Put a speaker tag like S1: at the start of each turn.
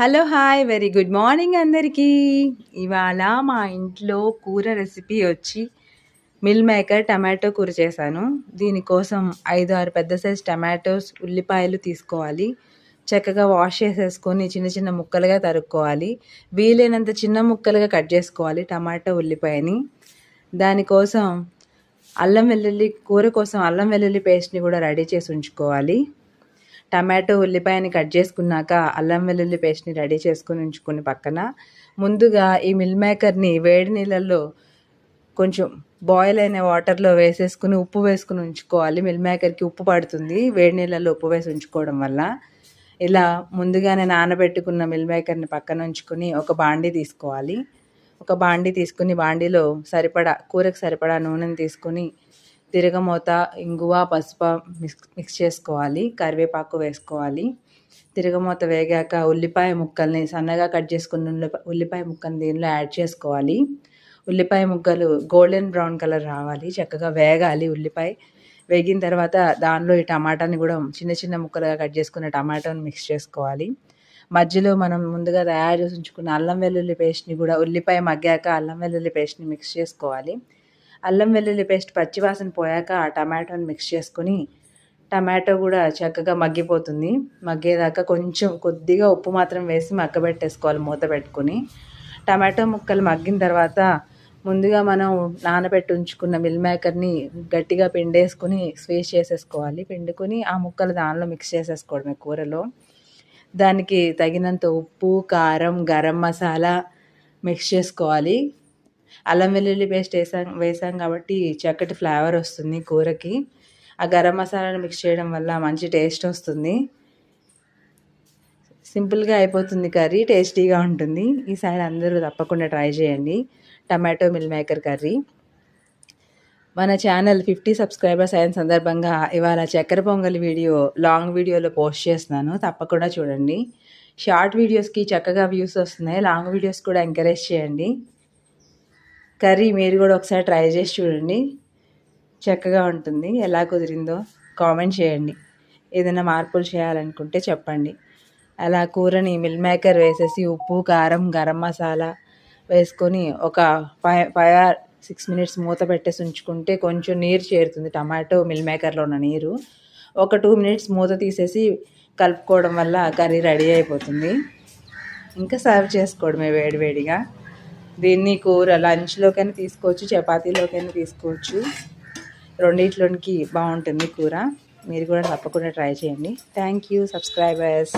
S1: Hello hi very good morning అందరికీ. ఇవాళ మా ఇంట్లో కూర రెసిపీ వచ్చి మిల్ మేకర్ టమాటో కూర చేశాను. దీనికోసం 5-6 పెద్ద సైజ్ టమాటోస్, ఉల్లిపాయలు తీసుకోవాలి. చక్కగా వాష్ చేసేసుకొని చిన్న చిన్న ముక్కలుగా తరుక్కోవాలి. వీలైనంత చిన్న ముక్కలుగా కట్ చేసుకోవాలి టమాటో ఉల్లిపాయని. దానికోసం కూర కోసం అల్లం వెల్లుల్లి పేస్ట్ని కూడా రెడీ చేసి ఉంచుకోవాలి. టమాటో ఉల్లిపాయని కట్ చేసుకున్నాక అల్లం వెల్లుల్లి పేస్ట్ని రెడీ చేసుకుని ఉంచుకుని పక్కన, ముందుగా ఈ మిల్ మేకర్ని వేడి నీళ్ళల్లో కొంచెం బాయిల్ అయిన వాటర్లో వేసేసుకుని ఉప్పు వేసుకుని ఉంచుకోవాలి. మిల్ మేకర్కి ఉప్పు పడుతుంది వేడి నీళ్ళల్లో ఉప్పు వేసి ఉంచుకోవడం వల్ల. ఇలా ముందుగానే నానబెట్టుకున్న మిల్ మేకర్ని పక్కన ఉంచుకొని ఒక బాండీ తీసుకోవాలి. ఒక బాండీ తీసుకుని బాండీలో కూరకు సరిపడా నూనెని తీసుకొని తిరగమూత, ఇంగువ, పసుపు మిక్స్ చేసుకోవాలి. కరివేపాకు వేసుకోవాలి. తిరగమూత వేగాక ఉల్లిపాయ ముక్కల్ని సన్నగా కట్ చేసుకున్న ఉల్లిపాయ ముక్కల్ని దీనిలో యాడ్ చేసుకోవాలి. ఉల్లిపాయ ముక్కలు గోల్డెన్ బ్రౌన్ కలర్ రావాలి, చక్కగా వేగాలి. ఉల్లిపాయ వేగిన తర్వాత దానిలో ఈ టమాటాని కూడా చిన్న చిన్న ముక్కలుగా కట్ చేసుకున్న టమాటాని మిక్స్ చేసుకోవాలి. మధ్యలో మనం ముందుగా తయారు చేసి ఉంచుకున్న అల్లం వెల్లుల్లి పేస్ట్ని కూడా ఉల్లిపాయ మగ్గాక అల్లం వెల్లుల్లి పేస్ట్ని మిక్స్ చేసుకోవాలి. అల్లం వెల్లుల్లి పేస్ట్ పచ్చివాసన పోయాక ఆ టమాటోని మిక్స్ చేసుకొని, టమాటో కూడా చక్కగా మగ్గిపోతుంది. మగ్గేదాకా కొద్దిగా ఉప్పు మాత్రం వేసి మగ్గబెట్టేసుకోవాలి మూత పెట్టుకొని. టమాటో ముక్కలు మగ్గిన తర్వాత ముందుగా మనం నానబెట్టి ఉంచుకున్న మిల్ మేకర్ని గట్టిగా పిండేసుకుని స్వీజ్ చేసేసుకోవాలి. పిండుకొని ఆ ముక్కలు దానిలో మిక్స్ చేసేసుకోవడమే కూరలో. దానికి తగినంత ఉప్పు, కారం, గరం మసాలా మిక్స్ చేసుకోవాలి. అల్లం వెల్లుల్లి పేస్ట్ వేసాం కాబట్టి చక్కటి ఫ్లేవర్ వస్తుంది కూరకి. ఆ గరం మసాలాను మిక్స్ చేయడం వల్ల మంచి టేస్ట్ వస్తుంది. సింపుల్గా అయిపోతుంది కర్రీ, టేస్టీగా ఉంటుంది. ఈసారి అందరూ తప్పకుండా ట్రై చేయండి టమాటో మిల్ మేకర్ కర్రీ. మన ఛానల్ 50 సబ్స్క్రైబర్స్ అయిన సందర్భంగా ఇవాళ చక్కెర పొంగల్ వీడియో లాంగ్ వీడియోలో పోస్ట్ చేస్తున్నాను, తప్పకుండా చూడండి. షార్ట్ వీడియోస్కి చక్కగా వ్యూస్ వస్తున్నాయి, లాంగ్ వీడియోస్ కూడా ఎంకరేజ్ చేయండి. కర్రీ మీరు కూడా ఒకసారి ట్రై చేసి చూడండి, చక్కగా ఉంటుంది. ఎలా కుదిరిందో కామెంట్ చేయండి. ఏదైనా మార్పులు చేయాలనుకుంటే చెప్పండి. అలా కూరని మిల్ మేకర్ వేసేసి ఉప్పు, కారం, గరం మసాలా వేసుకొని ఒక 5 or 6 minutes మూత పెట్టేసి ఉంచుకుంటే కొంచెం నీరు చేరుతుంది, టమాటో మిల్ మేకర్లో ఉన్న నీరు. ఒక 2 minutes మూత తీసేసి కలుపుకోవడం వల్ల కర్రీ రెడీ అయిపోతుంది. ఇంకా సర్వ్ చేసుకోవడమే వేడివేడిగా. దీన్ని కూర లంచ్లోకైనా తీసుకోవచ్చు, చపాతీలోకైనా తీసుకోవచ్చు, రెండిట్లోనికి బాగుంటుంది కూర. మీరు కూడా తప్పకుండా ట్రై చేయండి. Thank you subscribers.